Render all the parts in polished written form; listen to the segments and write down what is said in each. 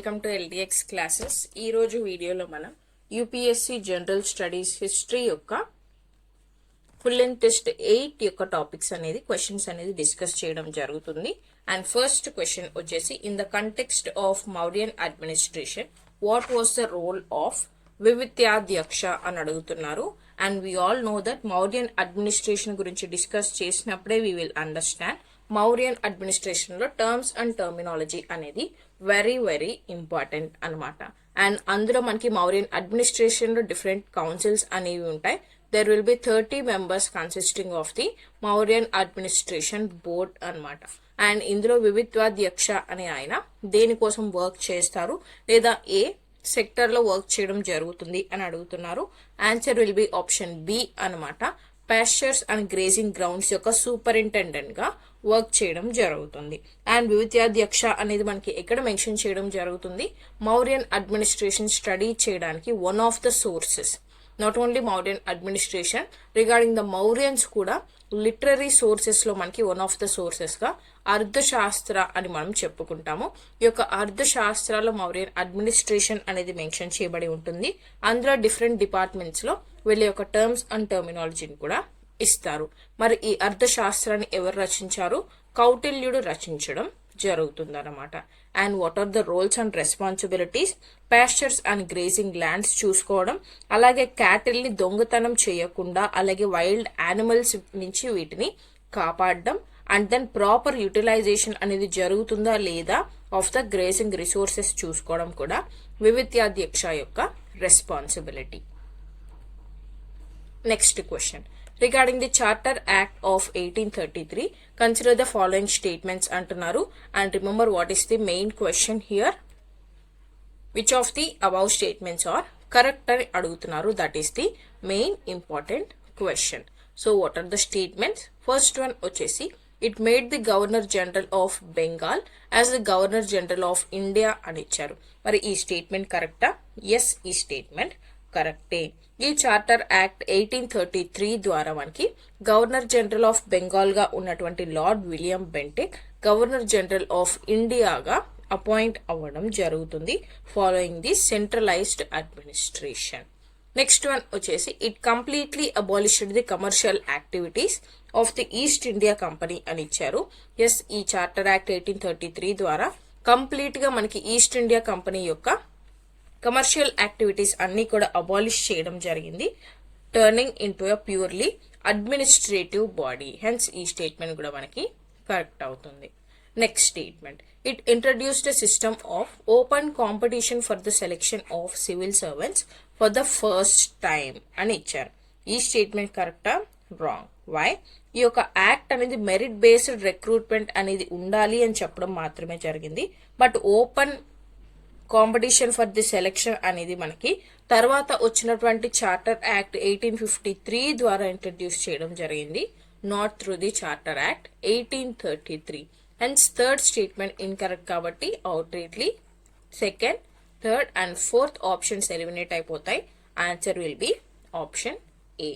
Welcome to LDX classes. ఈ రోజు వీడియోలో మనం యూపీఎస్సీ జనరల్ స్టడీస్ హిస్టరీ యొక్క ఫుల్ అండ్ టెస్ట్ 8 యొక్క టాపిక్స్ అనేది క్వశ్చన్స్ అనేది డిస్కస్ చేయడం జరుగుతుంది. అండ్ ఫస్ట్ క్వశ్చన్ వచ్చేసి in the context of Mauryan administration what was the role of వివిత్యాధ్యక్ష అని అడుగుతున్నారు. And we all know that Mauryan administration గురించి డిస్కస్ చేసినప్పుడే we will understand Mauryan administration లో టర్మ్స్ అండ్ టర్మినాలజీ అనేది వెరీ వెరీ ఇంపార్టెంట్ అనమాట. అండ్ అందులో మనకి మౌర్యన్ అడ్మినిస్ట్రేషన్ లో డిఫరెంట్ కౌన్సిల్స్ అనేవి ఉంటాయి. There will B 30 members consisting of the Mauryan administration board అనమాట. అండ్ ఇందులో వివిత్వాధ్యక్ష అనే ఆయన దేనికోసం వర్క్ చేస్తారు లేదా ఏ సెక్టర్ లో వర్క్ చేయడం జరుగుతుంది అని అడుగుతున్నారు. Answer will be option B అనమాట. పాస్చర్స్ అండ్ గ్రేజింగ్ గ్రౌండ్స్ యొక్క సూపరింటెండెంట్ గా వర్క్ చేయడం జరుగుతుంది. అండ్ వివిత్యాధ్యక్ష అనేది మనకి ఎక్కడ మెన్షన్ చేయడం జరుగుతుంది, మౌర్యన్ అడ్మినిస్ట్రేషన్ స్టడీ చేయడానికి one of the sources. Not only Mauryan administration, regarding the Mauryans కూడా లిటరరీ సోర్సెస్ లో మనకి వన్ ఆఫ్ ద సోర్సెస్ గా అర్థశాస్త్ర అని మనం చెప్పుకుంటాము. ఈ యొక్క అర్థశాస్త్రాలో మౌర్యన్ అడ్మినిస్ట్రేషన్ అనేది మెన్షన్ చేయబడి ఉంటుంది. అందులో డిఫరెంట్ డిపార్ట్మెంట్స్ లో వీళ్ళ యొక్క టర్మ్స్ అండ్ టర్మినాలజీని కూడా ఇస్తారు. మరి ఈ అర్థశాస్త్రాన్ని ఎవరు రచించారు? కౌటిల్యుడు రచించడం జరుగుతుంది అనమాట. And what are the roles and responsibilities? Pastures and grazing lands చూసుకోవడం, అలాగే క్యాటిల్ ని దొంగతనం చేయకుండా అలాగే వైల్డ్ యానిమల్స్ నుంచి వీటిని కాపాడడం, అండ్ దెన్ ప్రాపర్ యూటిలైజేషన్ అనేది జరుగుతుందా లేదా ఆఫ్ ద గ్రేజింగ్ రిసోర్సెస్ చూసుకోవడం కూడా వివిత్యాధ్యక్ష యొక్క responsibility. Next question regarding the charter act of 1833 consider the following statements అంటున్నారు. And remember what is the main question here, which of the above statements are correct అని అడుగుతున్నారు. That is the main important question. So what are the statements? First one వచ్చేసి it made the governor general of Bengal as the governor general of India అని ఇచ్చారు. మరి ఈ statement కరెక్టా? Yes, ఈ statement కరెక్టే. ఈ చార్టర్ యాక్ట్ 1833 ద్వారా మనకి గవర్నర్ జనరల్ ఆఫ్ బెంగాల్ గా ఉన్నటువంటి Lord William Bentinck governor general of ఇండియాగా అపాయింట్ అవ్వడం జరుగుతుంది following the centralised administration. Next one వచ్చేసి it completely abolished the commercial activities of the East India Company అని ఇచ్చారు. ఎస్, ఈ చార్టర్ యాక్ట్ 1833 ద్వారా కంప్లీట్ గా మనకి ఈస్ట్ ఇండియా కంపెనీ యొక్క కమర్షియల్ యాక్టివిటీస్ అన్ని కూడా అబాలిష్ చేయడం జరిగింది, turning in to a purely administrative body. Hence ఈ స్టేట్మెంట్ కూడా మనకి కరెక్ట్ అవుతుంది. Next statement it introduced a system of open competition for the selection of civil servants for the first time అని ఇచ్చారు. ఈ స్టేట్మెంట్ కరెక్టా? రాంగ్. వై? ఈ యొక్క యాక్ట్ అనేది మెరిట్ బేస్డ్ రిక్రూట్మెంట్ అనేది ఉండాలి అని చెప్పడం మాత్రమే జరిగింది. But open competition for the selection అనేది మనకి తర్వాత వచ్చినటువంటి చార్టర్ యాక్ట్ 1853 ద్వారా ఇంట్రడ్యూస్ చేయడం జరిగింది, not through the charter act 1833. Hence third statement incorrect కాబట్టి outrightly second, third and fourth options eliminate అయిపోతాయి. Answer will be option A.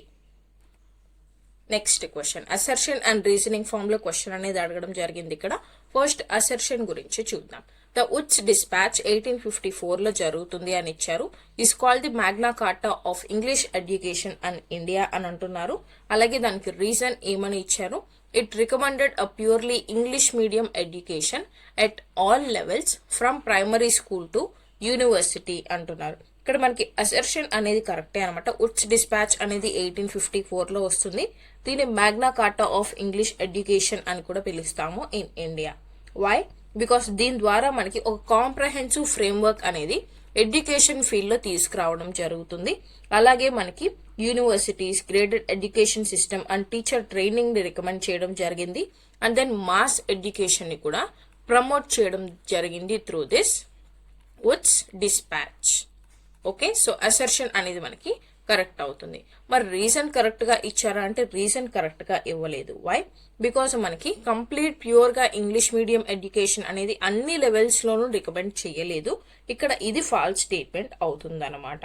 Next question assertion and reasoning form లో క్వశ్చన్ అనేది అడగడం జరిగింది. ఇక్కడ ఫస్ట్ అసర్షన్ గురించి చూద్దాం. ద ఉడ్స్ డిస్పాచ్ 1854 లో జరుగుతుంది అని ఇచ్చారు. Is called the Magna కార్టా of English education and India అని అంటున్నారు. అలాగే దానికి రీజన్ ఏమని ఇచ్చారు? It recommended a purely English medium education at all levels from primary school to university అంటున్నారు. ఇక్కడ మనకి అసర్షన్ అనేది కరెక్టే అనమాట. ఉడ్స్ డిస్పాచ్ అనేది 1854 లో వస్తుంది. దీన్ని మ్యాగ్నా కార్టా ఆఫ్ ఇంగ్లీష్ ఎడ్యుకేషన్ అని కూడా పిలుస్తాము ఇన్ ఇండియా. వై? బికాస్ దీని ద్వారా మనకి ఒక కాంప్రహెన్సివ్ ఫ్రేమ్వర్క్ అనేది ఎడ్యుకేషన్ ఫీల్డ్ లో తీసుకురావడం జరుగుతుంది. అలాగే మనకి universities, graded education system and teacher training ని రికమెండ్ చేయడం జరిగింది. అండ్ దెన్ మాస్ ఎడ్యుకేషన్ ని కూడా ప్రమోట్ చేయడం జరిగింది through this woods dispatch. Okay, so assertion అనేది మనకి కరెక్ట్ అవుతుంది. మరి రీజన్ కరెక్ట్ గా ఇచ్చారా అంటే రీజన్ కరెక్ట్ గా ఇవ్వలేదు. వై? బికాస్ మనకి కంప్లీట్ ప్యూర్ గా ఇంగ్లీష్ మీడియం ఎడ్యుకేషన్ అనేది అన్ని లెవెల్స్ లోనూ రికమెండ్ చేయలేదు. ఇక్కడ ఇది ఫాల్స్ స్టేట్మెంట్ అవుతుంది అనమాట.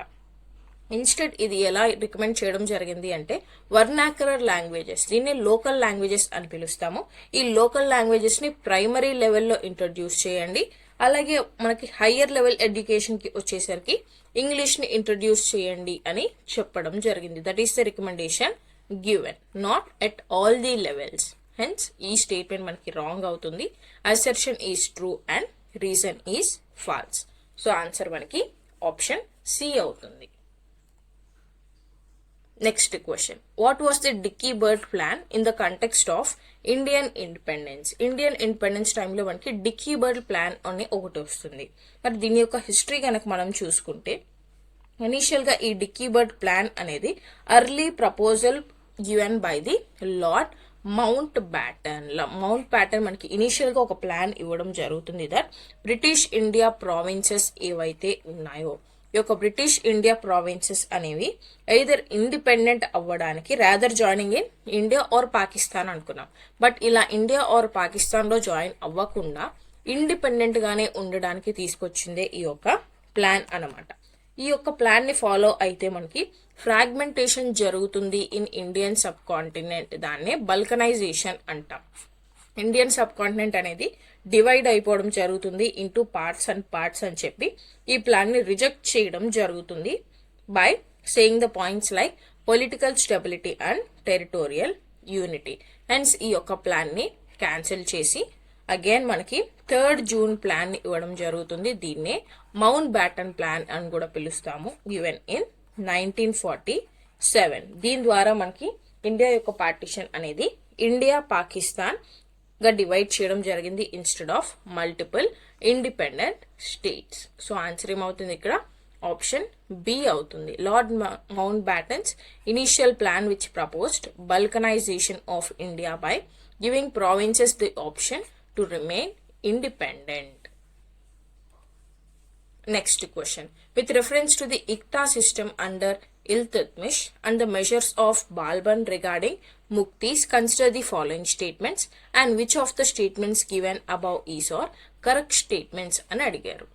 ఇన్స్టెడ్ ఇది ఎలా రికమెండ్ చేయడం జరిగింది అంటే వర్నాక్యులర్ లాంగ్వేజెస్, దీన్ని లోకల్ లాంగ్వేజెస్ అని పిలుస్తాము. ఈ లోకల్ లాంగ్వేజెస్ ని ప్రైమరీ లెవెల్లో ఇంట్రడ్యూస్ చేయండి. అలాగే మనకి హయ్యర్ లెవెల్ ఎడ్యుకేషన్కి వచ్చేసరికి ఇంగ్లీష్ని ఇంట్రడ్యూస్ చేయండి అని చెప్పడం జరిగింది. That is the recommendation given, not at all the levels. Hence ఈ స్టేట్మెంట్ మనకి రాంగ్ అవుతుంది. Assertion is true and reason is false. So answer మనకి ఆప్షన్ సి అవుతుంది. Next question, what was the Dickie bird plan in the context of Indian independence? Indian independence టైంలో మనకి dicky bird plan అని ఒకటి వస్తుంది. మరి దీని యొక్క హిస్టరీ కనుక మనం చూసుకుంటే, ఇనీషియల్ గా ఈ డిక్కీ బర్డ్ ప్లాన్ అనేది early proposal given by the lord mount baton. Mount baton మనకి ఇనీషియల్ గా ఒక ప్లాన్ ఇవ్వడం జరుగుతుంది దట్ బ్రిటిష్ ఇండియా ప్రావిన్సెస్ ఏవైతే ఉన్నాయో, ఈ యొక్క బ్రిటిష్ ఇండియా ప్రావిన్సెస్ అనేవి ఎయిదర్ ఇండిపెండెంట్ అవ్వడానికి rather joining in India or Pakistan అనుకున్నాం. బట్ ఇలా ఇండియా ఆర్ పాకిస్తాన్ లో జాయిన్ అవ్వకుండా ఇండిపెండెంట్ గానే ఉండడానికి తీసుకొచ్చిందే ఈ యొక్క ప్లాన్ అన్నమాట. ఈ యొక్క ప్లాన్ ని ఫాలో అయితే మనకి ఫ్రాగ్మెంటేషన్ జరుగుతుంది ఇన్ ఇండియన్ సబ్ కాంటినెంట్. దాన్నే బల్కనైజేషన్ అంటాం. ఇండియన్ సబ్ కాంటినెంట్ అనేది డివైడ్ అయిపోవడం జరుగుతుంది ఇంటూ పార్ట్స్ అండ్ పార్ట్స్ అని చెప్పి ఈ ప్లాన్ ని రిజెక్ట్ చేయడం జరుగుతుంది by saying the points like political stability and territorial unity. Hence ఈ యొక్క ప్లాన్ ని క్యాన్సిల్ చేసి అగైన్ మనకి 3rd జూన్ ప్లాన్ ని ఇవ్వడం జరుగుతుంది. దీన్నే మౌంట్ బ్యాటన్ ప్లాన్ అని కూడా పిలుస్తాము, గివెన్ ఇన్ 1947. దీని ద్వారా మనకి ఇండియా యొక్క పార్టిషన్ అనేది ఇండియా పాకిస్తాన్ గా డివైడ్ చేయడం జరిగింది instead of multiple independent states. So answer ఏమవుతుంది ఇక్కడ? ఆప్షన్ బి అవుతుంది. Lord mount battens initial plan which proposed balkanization of India by giving provinces the option to remain independent. Next question. With reference to the Iqta system under Iltutmish and the measures of Balban regarding Muktis, consider the following statements and which of the statements given above is or correct statements అని అడిగారు.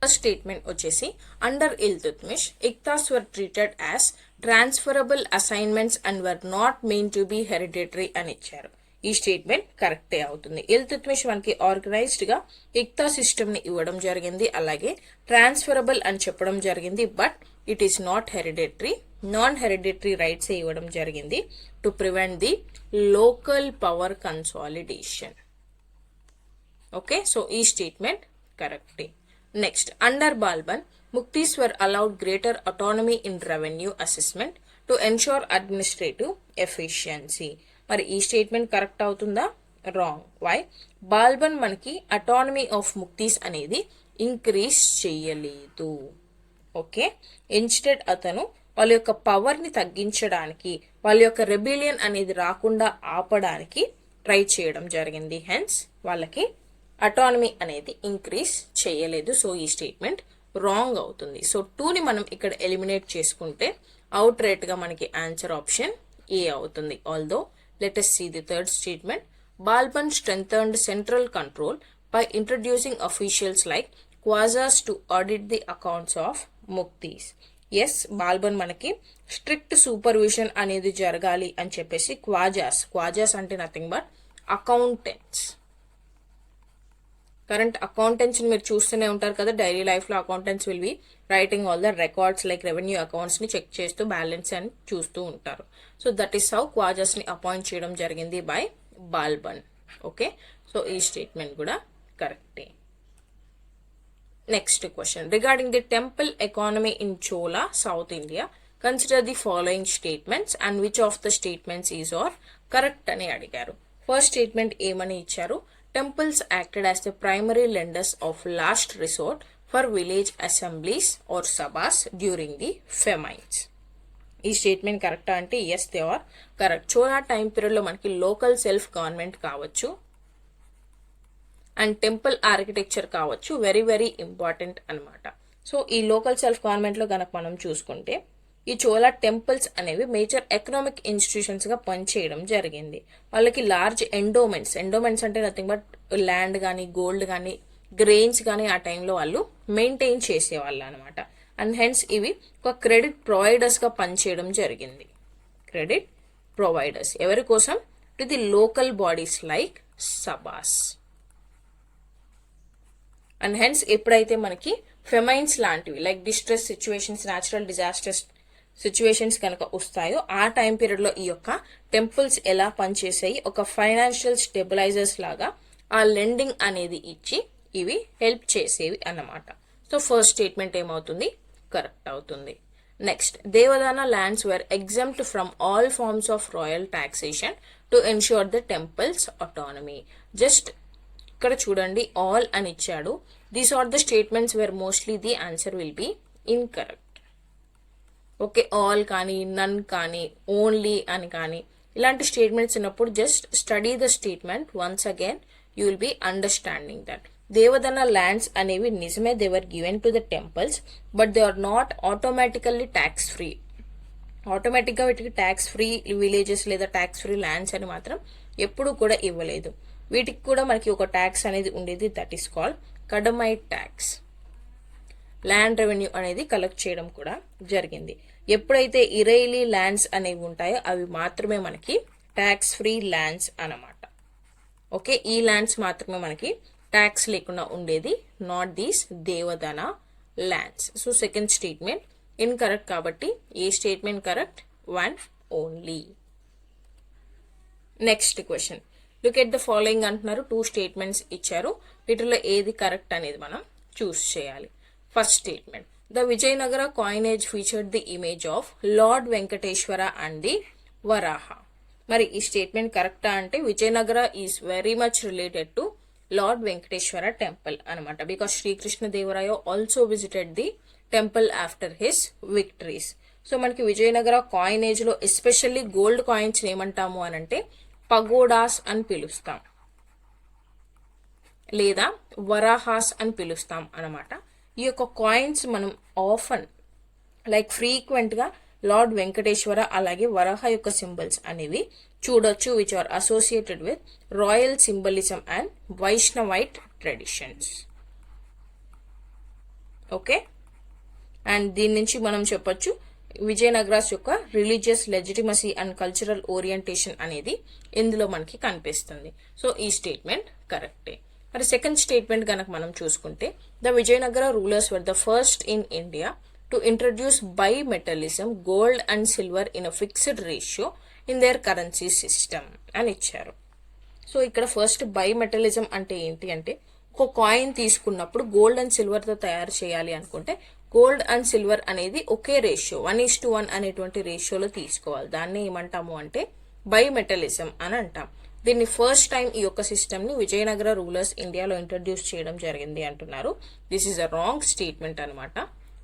First statement వచ్చేసి under Iltutmish iqtas were treated as transferable assignments and were not meant to be hereditary అని ఇచ్చారు. ఈ statement కరెక్టే అవుతుంది. ఇల్తుత్మిష్ మనకి organised గా ఇక్తా సిస్టమ్ ని ఇవ్వడం జరిగింది, అలాగే ట్రాన్స్ఫరబుల్ అని చెప్పడం జరిగింది. But it is not hereditary, non hereditary rights ఇవ్వడం జరిగింది to prevent the local power consolidation. Okay, so ఈ స్టేట్మెంట్ కరెక్టే. Next, under Balban Muktis were allowed greater autonomy in revenue assessment to ensure administrative efficiency. మరి ఈ statement correct అవుతుందా? Wrong. Why? Balban మనకి autonomy of muqtis అనేది increase చేయలేదు. ఓకే, ఇన్స్టెడ్ అతను వాళ్ళ యొక్క పవర్ ని తగ్గించడానికి, వాళ్ళ యొక్క రెబిలియన్ అనేది రాకుండా ఆపడానికి ట్రై చేయడం జరిగింది. హెన్స్ వాళ్ళకి అటానమీ అనేది ఇంక్రీజ్ చేయలేదు. సో ఈ స్టేట్మెంట్ రాంగ్ అవుతుంది. సో 2ని మనం ఇక్కడ ఎలిమినేట్ చేసుకుంటే అవుట్ రేట్ గా మనకి ఆన్సర్ ఆప్షన్ ఏ అవుతుంది. Although let us see the third statement. Balban strengthened central control by introducing officials like Quazas to audit the accounts of Muktis. Yes, Balban మనకి strict supervision అనేది జరగాలి అని చెప్పేసి క్వాజాస్ అంటే nothing but accountants. Current accountants మీరు చూస్తూనే ఉంటారు కదా, డైలీ లైఫ్ లో accountants will be writing all the records like revenue accounts ని చెక్ చేస్తూ బ్యాలెన్స్ అని చూస్తూ ఉంటారు. సో దట్ ఈస్ హౌ క్వాజాస్ ని అపాయింట్ చేయడం జరిగింది బై బాల్బన్. ఓకే, సో ఈ స్టేట్మెంట్ కూడా కరెక్టే. Next question, regarding the temple economy in Chola south India consider the following statements and which of the statements is or correct అని అడిగారు. ఫస్ట్ స్టేట్మెంట్ ఏమని ఇచ్చారు? Temples acted as the primary lenders of last resort for village assemblies or sabhas during the famines. ఈ statement కరెక్టా అంటే yes, they are correct. Chola time period లో మనకి local self government కావచ్చు అండ్ టెంపుల్ ఆర్కిటెక్చర్ కావచ్చు, very very important అనమాట. So ఈ local self government లో కనుక మనం చూసుకుంటే ఈ చోళా టెంపుల్స్ అనేవి మేజర్ ఎకనామిక్ ఇన్స్టిట్యూషన్స్ గా పనిచేయడం జరిగింది. వాళ్ళకి లార్జ్ ఎండోమెంట్స్ అంటే నథింగ్ బట్ ల్యాండ్ కానీ గోల్డ్ కానీ గ్రెయిన్స్ కానీ ఆ టైంలో వాళ్ళు మెయింటైన్ చేసేవాళ్ళు అనమాట. అండ్ హెన్స్ ఇవి ఒక క్రెడిట్ ప్రొవైడర్స్ గా పనిచేయడం జరిగింది. క్రెడిట్ ప్రొవైడర్స్ ఎవరి కోసం? To the local bodies like సబాస్. అండ్ హెన్స్ ఎప్పుడైతే మనకి ఫెమైన్స్ లాంటివి like distress situations, natural disasters situations కనుక వస్తాయో ఆ టైం పీరియడ్ లో ఈ యొక్క టెంపుల్స్ ఎలా పనిచేసాయి, ఒక ఫైనాన్షియల్ స్టెబిలైజర్స్ లాగా ఆ లెండింగ్ అనేది ఇచ్చి ఇవి హెల్ప్ చేసేవి అన్నమాట. సో ఫస్ట్ స్టేట్మెంట్ ఏమవుతుంది, కరెక్ట్ అవుతుంది. Next, devadana lands were exempt from all forms of royal taxation to ensure the temples autonomy. Just ఇక్కడ చూడండి, ఆల్ అని ఇచ్చాడు. These are the statements where mostly the answer will be incorrect. Okay, all కానీ, none కానీ, only అని కానీ ఇలాంటి statements ఉన్నప్పుడు just study the statement once again, you will be understanding that devadana lands అనేవి నిజమే, they were given to the temples, but they are not automatically tax free. Automatic గా వీటికి ట్యాక్స్ ఫ్రీ విలేజెస్ లేదా tax free lands అని మాత్రం ఎప్పుడు కూడా ఇవ్వలేదు. వీటికి కూడా మనకి ఒక ట్యాక్స్ అనేది ఉండేది, that is called kadamai tax. Land revenue అనేది కలెక్ట్ చేయడం కూడా జరిగింది. ఎప్పుడైతే ఇరైలీ ల్యాండ్స్ అనేవి ఉంటాయో అవి మాత్రమే మనకి ట్యాక్స్ ఫ్రీ ల్యాండ్స్ అన్నమాట. ఓకే, ఈ ల్యాండ్స్ మాత్రమే మనకి ట్యాక్స్ లేకుండా ఉండేది, not these devadana lands. So second statement incorrect కాబట్టి ఏ statement correct, 1 only. Next question, look at the following అంటున్నారు. 2 స్టేట్మెంట్స్ ఇచ్చారు, వీటిలో ఏది కరెక్ట్ అనేది మనం చూస్ చేయాలి. First statement, the Vijayanagara coinage featured the image of Lord Venkateswara and the varaha. మరి ఈ స్టేట్మెంట్ కరెక్టా అంటే Vijayanagara is very much related to Lord Venkateswara temple అనమాట. Because Srikrishnadevaraya also visited the temple after his victories. So మనకి విజయనగర కాయినేజ్ లో ఎస్పెషల్లీ గోల్డ్ కాయిన్స్ ఏమంటాము అని అంటే పగోడాస్ అని పిలుస్తాం, లేదా వరాహాస్ అని పిలుస్తాం అనమాట. ఈ యొక్క కాయిన్స్ మనం ఆఫన్ లైక్ ఫ్రీక్వెంట్ గా లార్డ్ వెంకటేశ్వర అలాగే వరాహ యొక్క సింబల్స్ అనేవి చూడొచ్చు, which are associated with royal symbolism and Vaishnavite traditions. Okay, and దీని నుంచి మనం చెప్పొచ్చు విజయనగరాస్ యొక్క religious legitimacy and cultural orientation అనేది ఇందులో మనకి కనిపిస్తుంది. సో ఈ స్టేట్మెంట్ కరెక్టే. మరి సెకండ్ స్టేట్మెంట్ కనుక మనం చూసుకుంటే, the Vijayanagara rulers were the first in India to introduce bimetallism gold and silver in a fixed ratio in their currency system అని ఇచ్చారు. సో ఇక్కడ ఫస్ట్ బై మెటలిజం అంటే ఏంటి అంటే, ఒక కాయిన్ తీసుకున్నప్పుడు గోల్డ్ అండ్ సిల్వర్ తో తయారు చేయాలి అనుకుంటే గోల్డ్ అండ్ సిల్వర్ అనేది ఒకే రేషియో 1:1 అనేటువంటి రేషియోలో తీసుకోవాలి. దాన్ని ఏమంటాము అంటే బై మెటలిజం అని అంటాం. దీన్ని ఫస్ట్ టైం ఈ యొక్క సిస్టమ్ ని విజయనగర రూలర్స్ ఇండియాలో ఇంట్రడ్యూస్ చేయడం జరిగింది అంటున్నారు. This is a wrong statement అనమాట.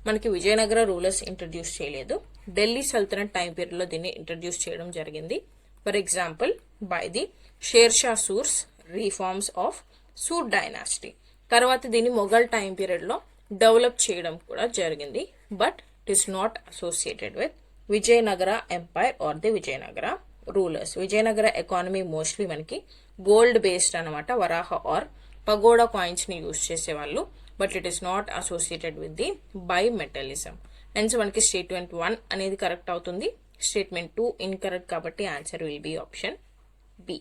మనకి విజయనగర రూలర్స్ ఇంట్రడ్యూస్ చేయలేదు, ఢిల్లీ సల్తనట్ టైం పీరియడ్ లో దీన్ని ఇంట్రడ్యూస్ చేయడం జరిగింది. For example by the Shershah Sur's reforms of Sur dynasty. తర్వాత దీన్ని మొఘల్ టైం పీరియడ్ లో డెవలప్ చేయడం కూడా జరిగింది, but it is not associated with Vijayanagara empire or the Vijayanagara rulers. Vijayanagara economy mostly మనకి గోల్డ్ బేస్డ్ అనమాట, వరాహ ఆర్ పగోడా కాయిన్స్ ని యూజ్ చేసేవాళ్ళు, but it is not associated with the bimetallism. And మనకి statement 1 అనేది కరెక్ట్ అవుతుంది, స్టేట్మెంట్ 2 ఇన్కరెక్ట్ కాబట్టి answer will be option B.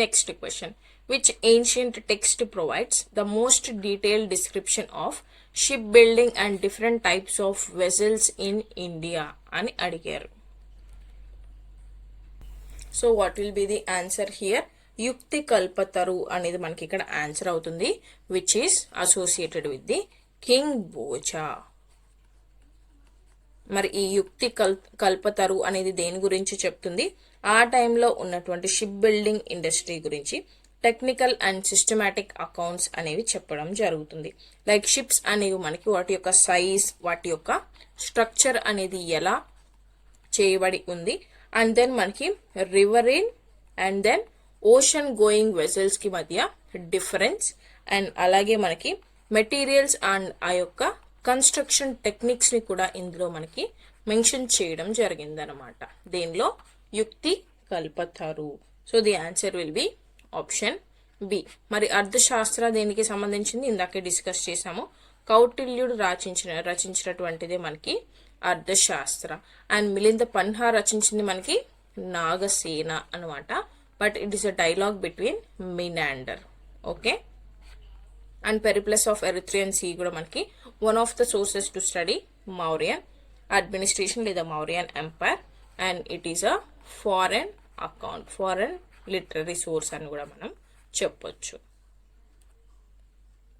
Next question, which ancient text provides the most detailed description of shipbuilding and different types of vessels in India అని అడిగారు. So what will be the answer here? యుక్తి కల్పతరు అనేది మనకి ఇక్కడ answer అవుతుంది, which is associated with the king Bhoja. మరి ఈ యుక్తి కల్పతరు అనేది దేని గురించి చెప్తుంది? ఆ టైంలో ఉన్నటువంటి షిప్ బిల్డింగ్ ఇండస్ట్రీ గురించి టెక్నికల్ అండ్ సిస్టమాటిక్ అకౌంట్స్ అనేవి చెప్పడం జరుగుతుంది. లైక్ షిప్స్ అనేవి మనకి వాటి యొక్క సైజ్, వాటి యొక్క స్ట్రక్చర్ అనేది ఎలా చేయబడి ఉంది, అండ్ దెన్ మనకి riverine and then ocean going vessels కి మధ్య డిఫరెన్స్, అండ్ అలాగే మనకి మెటీరియల్స్ అండ్ ఆ యొక్క కన్స్ట్రక్షన్ టెక్నిక్స్ ని కూడా ఇందులో మనకి మెన్షన్ చేయడం జరిగింది అనమాట. దీనిలో Yukti Kalpataru. So the answer will be option B. మరి అర్థశాస్త్ర దేనికి సంబంధించింది? ఇందాకే డిస్కస్ చేసాము. కౌటిల్యుడు రచించినటువంటిదే మనకి అర్థశాస్త్ర. అండ్ మిలింద పన్హా రచించింది మనకి నాగసేన అనమాట. But it is a dialogue between Menander. Okay. And Periplus of Erythraean Sea కూడా మనకి one of the sources to study Mauryan administration లేదా Mauryan empire, and it is a foreign account, foreign literary source అని కూడా మనం చెప్పొచ్చు.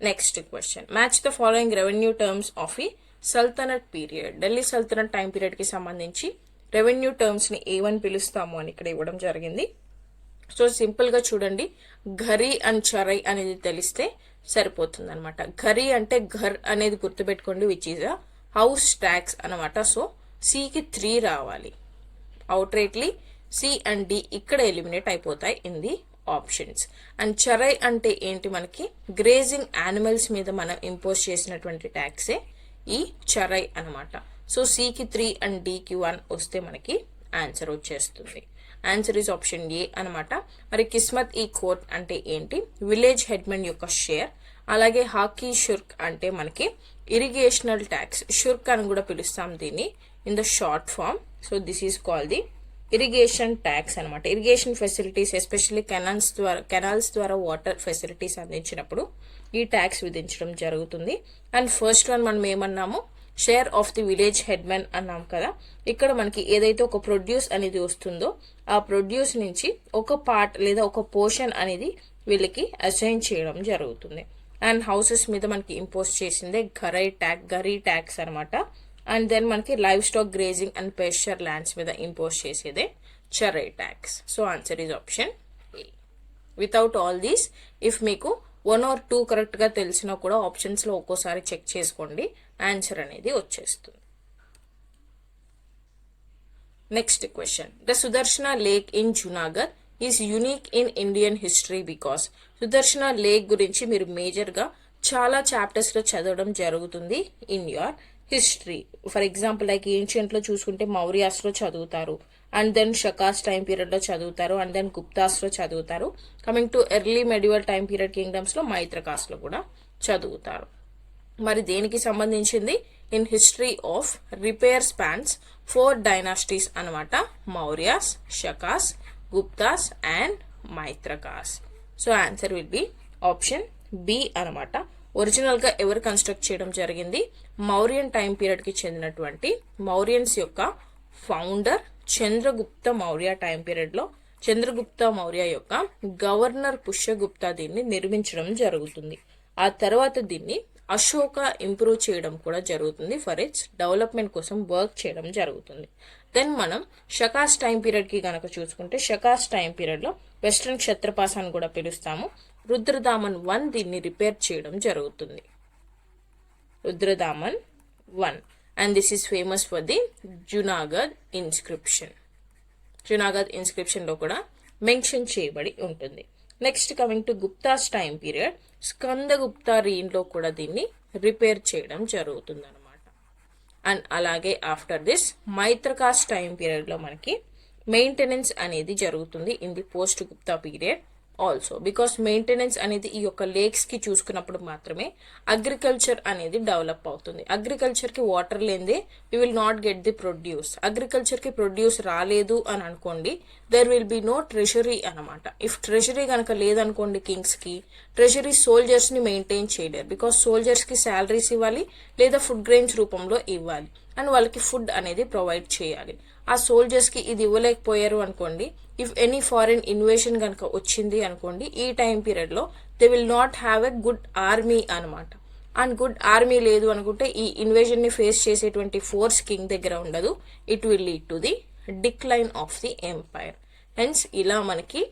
Next question, match the following revenue terms of ఈ sultanate period. Delhi sultanate time period కి సంబంధించి రెవెన్యూ టర్మ్స్ ని ఏమని పిలుస్తాము అని ఇక్కడ ఇవ్వడం జరిగింది. సో సింపుల్ గా చూడండి, ఘరీ అండ్ చరై అనేది తెలిస్తే సరిపోతుంది అనమాట. ఘరీ అంటే ఘర్ అనేది గుర్తుపెట్టుకోండి, which is a house tax అనమాట. సో సికి 3 రావాలి. Outrightly C and D ఇక్కడ ఎలిమినేట్ అయిపోతాయి ఇన్ ది ఆప్షన్స్. అండ్ చరై అంటే ఏంటి, మనకి గ్రేజింగ్ యానిమల్స్ మీద మనం ఇంపోజ్ చేసినటువంటి ట్యాక్సే ఈ చరై అనమాట. సో సికి 3 అండ్ డికి 1 వస్తే మనకి ఆన్సర్ వచ్చేస్తుంది. ఆన్సర్ ఈజ్ ఆప్షన్ ఏ అనమాట. మరి కిస్మత్ ఈ కోర్ట్ అంటే ఏంటి, విలేజ్ హెడ్మెన్ యొక్క షేర్. అలాగే హాకీ షుర్క్ అంటే మనకి ఇరిగేషనల్ ట్యాక్స్, షుర్క్ అని కూడా పిలుస్తాం దీన్ని in the short form. So this is called the irrigation tax అనమాట. ఇరిగేషన్ ఫెసిలిటీస్ ఎస్పెషల్లీ కెనాల్స్ ద్వారా వాటర్ ఫెసిలిటీస్ అందించినప్పుడు ఈ ట్యాక్స్ విధించడం జరుగుతుంది. అండ్ ఫస్ట్ వన్ మనం ఏమన్నాము, share of the village headmen అన్నాం కదా. ఇక్కడ మనకి ఏదైతే ఒక ప్రొడ్యూస్ అనేది వస్తుందో ఆ ప్రొడ్యూస్ నుంచి ఒక పార్ట్ లేదా ఒక పోర్షన్ అనేది వీళ్ళకి అసైన్ చేయడం జరుగుతుంది. అండ్ హౌసెస్ మీద మనకి ఇంపోజ్ చేసిందే గరీ ట్యాక్స్ అనమాట. అండ్ దెన్ మనకి livestock grazing and pasture lands మీద ఇంపోజ్ చేసేదే charai tax. So answer is option A. Without all these, if మీకు 1 or 2 కరెక్ట్ గా తెలిసినా కూడా ఆప్షన్స్ లో ఒక్కోసారి చెక్ చేసుకోండి, ఆన్సర్ అనేది వచ్చేస్తుంది. Next question, the Sudarshana lake in Junagadh is unique in Indian history because. Sudarshana lake గురించి మీరు మేజర్ గా చాలా చాప్టర్స్ లో చదవడం జరుగుతుంది in your history. For example like ancient లో చూసుకుంటే మౌర్యాస్ లో చదువుతారు, and then Shakas time period లో చదువుతారు, అండ్ దెన్ గుప్తాస్ లో చదువుతారు. Coming to early medieval time period kingdoms లో మైత్రకాస్ లో కూడా చదువుతారు. మరి దేనికి సంబంధించింది, in history of repair spans 4 dynasties అనమాట, Mauryas, Shakas, Guptas and Maitrakas. So answer will be option B అనమాట. ఒరిజినల్ గా ఎవరు కన్స్ట్రక్ట్ చేయడం జరిగింది, మౌర్యన్ టైం పీరియడ్ కి చెందినటువంటి మౌర్యన్స్ యొక్క founder Chandragupta Maurya time period లో చంద్రగుప్త మౌర్య యొక్క గవర్నర్ పుష్యగుప్త దీన్ని నిర్మించడం జరుగుతుంది. ఆ తర్వాత దీన్ని అశోక ఇంప్రూవ్ చేయడం కూడా జరుగుతుంది, ఫర్ ఇట్స్ డెవలప్మెంట్ కోసం వర్క్ చేయడం జరుగుతుంది. దెన్ మనం షకాస్ టైం పీరియడ్ కి గనక చూసుకుంటే, షకాస్ టైం పీరియడ్ లో వెస్ట్రన్ క్షత్రపాస్ అని కూడా పిలుస్తాము, రుద్రదామన్ 1 దీన్ని రిపేర్ చేయడం జరుగుతుంది. Rudradaman 1 and this is famous for the Junagadh inscription. Junagadh inscription లో కూడా మెన్షన్ చేయబడి ఉంటుంది. Next coming to Guptas time period, Skandagupta reign లో కూడా దీన్ని రిపేర్ చేయడం జరుగుతుంది అనమాట. అండ్ అలాగే after this Maitrakas time period లో మనకి మెయింటెనెన్స్ అనేది జరుగుతుంది in the post Gupta period also, because maintenance అనేది ఈ యొక్క లేక్స్ కి చూసుకున్నప్పుడు మాత్రమే అగ్రికల్చర్ అనేది డెవలప్ అవుతుంది. అగ్రికల్చర్ కి వాటర్ లేదే we will not get the produce. Agriculture కి ప్రొడ్యూస్ రాలేదు అని అనుకోండి, there will be no treasury అనమాట. ఇఫ్ ట్రెజరీ కనుక లేదనుకోండి, కింగ్స్ కి ట్రెజరీ సోల్జర్స్ ని మెయింటైన్ చేయలేరు, బికాస్ సోల్జర్స్ కి శాలరీస్ ఇవ్వాలి లేదా ఫుడ్ గ్రెయిన్స్ రూపంలో ఇవ్వాలి, అండ్ వాళ్ళకి ఫుడ్ అనేది ప్రొవైడ్ చేయాలి. ఆ సోల్జర్స్ కి ఇది ఇవ్వలేకపోయారు అనుకోండి, ఇఫ్ ఎనీ ఫారిన్ ఇన్వేషన్ కనుక వచ్చింది అనుకోండి, ఈ టైం పీరియడ్ లో they will not have a good army అనమాట. అండ్ గుడ్ ఆర్మీ లేదు అనుకుంటే ఈ ఇన్వేజన్ ని ఫేస్ చేసేటువంటి ఫోర్స్ కింగ్ దగ్గర ఉండదు. It will lead to the decline of the empire. Hence ఇలా మనకి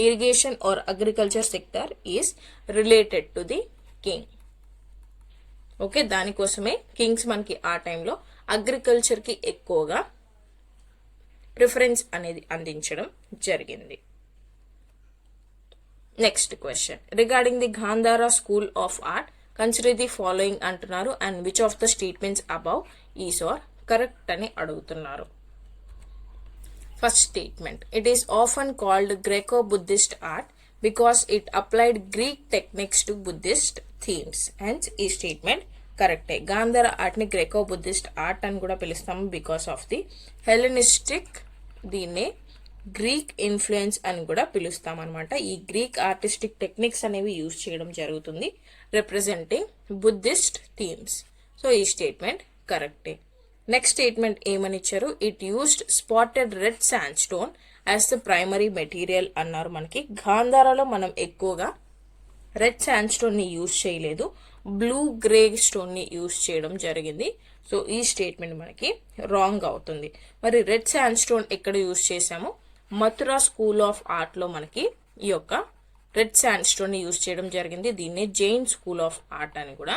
irrigation or agriculture sector is related to the king. Okay, దానికోసమే కింగ్స్ మనకి ఆ టైంలో అగ్రికల్చర్ కి ఎక్కువగా ప్రిఫరెన్స్ అనేది అందించడం జరిగింది. Next question, regarding the Gandhara school of art consider the following అంటున్నారు, and which of the statements above is are correct అని అడుగుతున్నారు. First statement, it is often called Greco Buddhist art because it applied Greek techniques to Buddhist themes. Hence ఈ statement కరెక్టే. Gandhara art ని Greco Buddhist art అని కూడా పిలుస్తాము because of the Hellenistic దీన్నే Greek influence అని కూడా పిలుస్తాం అనమాట. ఈ గ్రీక్ ఆర్టిస్టిక్ టెక్నిక్స్ అనేవి యూజ్ చేయడం జరుగుతుంది రిప్రజెంటింగ్ బుద్ధిస్ట్ థీమ్స్. సో ఈ స్టేట్మెంట్ కరెక్టే. నెక్స్ట్ స్టేట్మెంట్ ఏమని ఇచ్చారు, it used spotted red sand stone as the primary material అన్నారు. మనకి గాంధారాలో మనం ఎక్కువగా రెడ్ శాండ్ స్టోన్ ని యూజ్ చేయలేదు, బ్లూ గ్రే స్టోన్ ని యూజ్ చేయడం జరిగింది. సో ఈ స్టేట్మెంట్ మనకి రాంగ్ అవుతుంది. మరి రెడ్ శాండ్ స్టోన్ ఎక్కడ యూజ్ చేసాము, మథురా స్కూల్ ఆఫ్ ఆర్ట్ లో మనకి ఈ యొక్క రెడ్ శాండ్ స్టోన్ ని యూజ్ చేయడం జరిగింది. దీన్నే జైన్ స్కూల్ ఆఫ్ ఆర్ట్ అని కూడా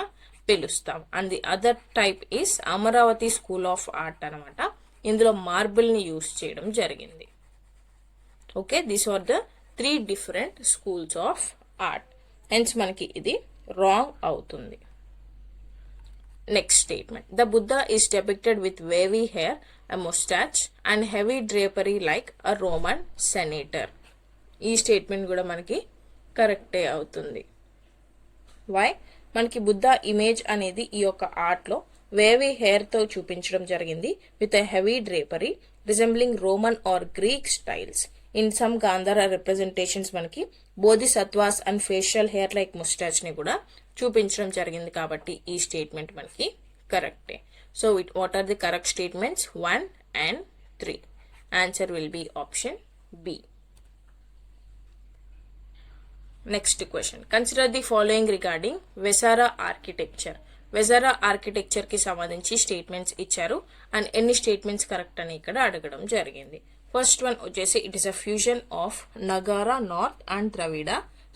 పిలుస్తాం. And the other type is Amaravati school of art అనమాట. ఇందులో మార్బుల్ ని యూజ్ చేయడం జరిగింది. Okay, these are the 3 different schools of art. Hence మనకి ఇది రాంగ్ అవుతుంది. Next statement, the Buddha is depicted with wavy hair, a moustache and heavy drapery like a Roman senator. ఈ statement కూడా మనకి కరెక్టే అవుతుంది. వై, మనకి బుద్ధ ఇమేజ్ అనేది ఈ యొక్క ఆర్ట్ లో వేవీ హెయిర్ తో చూపించడం జరిగింది with a heavy drapery resembling Roman or Greek styles. In some Gandhara representations మనకి bodhisattvas and facial hair like moustache ని కూడా చూపించడం జరిగింది. కాబట్టి ఈ స్టేట్మెంట్ మనకి కరెక్టే. So what are the correct statements 1 and 3? Answer will be option B. Next question, consider the following regarding Vesara architecture. Vesara architecture కి సంబంధించి స్టేట్మెంట్స్ ఇచ్చారు అండ్ ఎన్ని స్టేట్మెంట్స్ కరెక్ట్ అని ఇక్కడ అడగడం జరిగింది. ఫస్ట్ వన్ వచ్చేసి it is a fusion of Nagara north and Dravida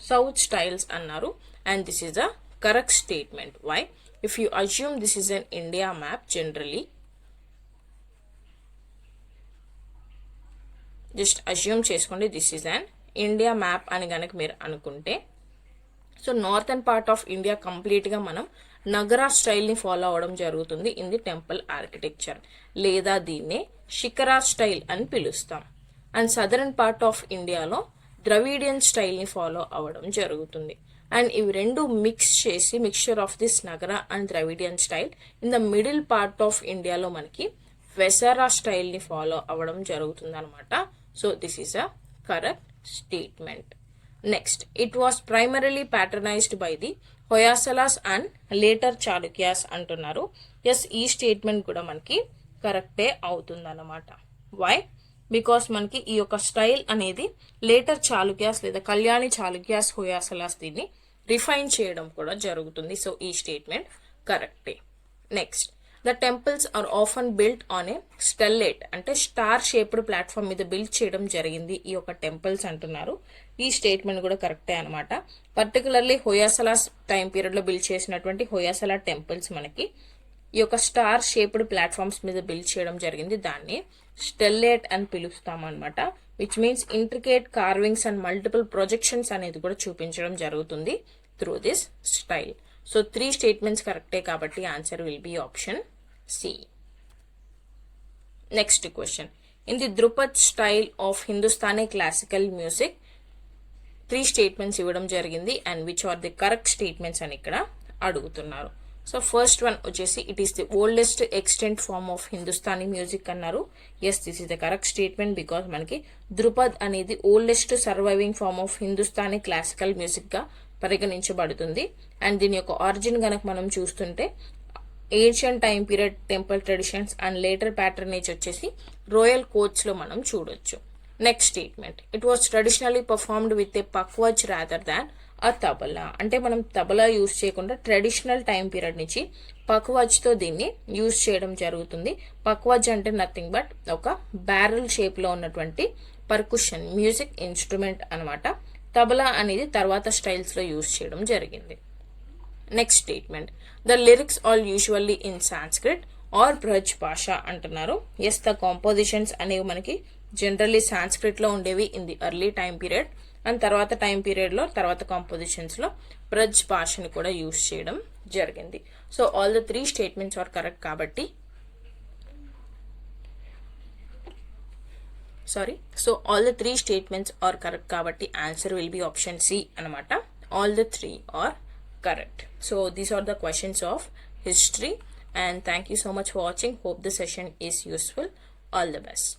south styles అన్నారు. And this is a correct statement. Why, if you assume this is an India map, generally just assume చేసుకోండి this is an India map అని గనక మీరు అనుకుంటే, so northern part of India complete గా మనం నగరా style ని follow అవడం జరుగుతుంది ఇన్ ది టెంపుల్ ఆర్కిటెక్చర్, లేదా దీన్నే శిఖరా స్టైల్ అని పిలుస్తాం. అండ్ సదరన్ పార్ట్ ఆఫ్ ఇండియాలో ద్రవిడియన్ స్టైల్ ని ఫాలో అవ్వడం జరుగుతుంది. అండ్ ఇవి రెండు మిక్స్ చేసి mixture of this Nagara and Dravidian style in the middle part of ఇండియాలో మనకి వెసారా స్టైల్ ని ఫాలో అవ్వడం జరుగుతుంది అనమాట. So this is a correct statement. Next, it was primarily patronized by the Hoysalas and later Chalukyas అంటున్నారు. ఎస్, ఈ స్టేట్మెంట్ కూడా మనకి కరెక్టే అవుతుంది అనమాట. వై, బికాస్ మనకి ఈ యొక్క స్టైల్ అనేది లేటర్ చాళుక్యాస్ లేదా కళ్యాణి చాళుక్యాస్ హొయాసలాస్ దీన్ని రిఫైన్ చేయడం కూడా జరుగుతుంది. సో ఈ స్టేట్మెంట్ కరెక్టే. Next, the temples are often built on a stellate, అంటే స్టార్ షేప్డ్ ప్లాట్ఫామ్ మీద బిల్డ్ చేయడం జరిగింది ఈ యొక్క టెంపుల్స్ అంటున్నారు. ఈ స్టేట్మెంట్ కూడా కరెక్టే అనమాట. పర్టికులర్లీ హొయాసలాస్ టైం పీరియడ్ లో బిల్డ్ చేసినటువంటి హొయాసలా టెంపుల్స్ మనకి ఈ యొక్క స్టార్ షేప్డ్ ప్లాట్ఫామ్స్ మీద బిల్డ్ చేయడం జరిగింది. దాన్ని స్టెల్లేట్ అని పిలుస్తాం అనమాట. Which means intricate carvings and multiple projections అనేది కూడా చూపించడం జరుగుతుంది through this style. So 3 statements కరెక్టే కాబట్టి answer will be option C. Next question, in the Dhrupad style of Hindustani classical music 3 statements ఇవ్వడం జరిగింది and which are the correct statements అని ఇక్కడ అడుగుతున్నారు. సో ఫస్ట్ వన్ వచ్చేసి it is the oldest extant form of Hindustani music అన్నారు. Yes, this is the correct statement because మనకి ధ్రుపద్ అనేది oldest surviving form of Hindustani classical music గా పరిగణించబడుతుంది. అండ్ దీని యొక్క ఆరిజిన్ గనక మనం చూస్తుంటే ancient time period temple traditions and later patronage వచ్చేసి రాయల్ కోర్ట్స్ లో మనం చూడొచ్చు. Next statement, it was traditionally performed with a pakhawaj rather దాన్ ఆ తబలా, అంటే మనం తబలా యూజ్ చేయకుండా ట్రెడిషనల్ టైం పీరియడ్ నుంచి పక్వజ్ తో దీన్ని యూజ్ చేయడం జరుగుతుంది. పక్వజ్ అంటే నథింగ్ బట్ ఒక బ్యారల్ షేప్ లో ఉన్నటువంటి పర్కుషన్ మ్యూజిక్ ఇన్స్ట్రుమెంట్ అనమాట. తబలా అనేది తర్వాత స్టైల్స్ లో యూజ్ చేయడం జరిగింది. Next statement, the lyrics all usually in Sanskrit or Braj Bhasha అంటున్నారు. ఎస్, ద కాంపోజిషన్స్ అనేవి మనకి జనరల్లీ సాంస్క్రిట్ లో ఉండేవి in the early time period and తర్వాత టైం పీరియడ్ లో తర్వాత కాంపోజిషన్స్ లో బ్రజ్ భాషని కూడా యూజ్ చేయడం జరిగింది. So all the 3 statements are correct కాబట్టి all the 3 statements are correct kabatti answer will be option C anamata. All the 3 are correct. So these are the questions of history and thank you so much for watching. Hope the session is useful. All the best.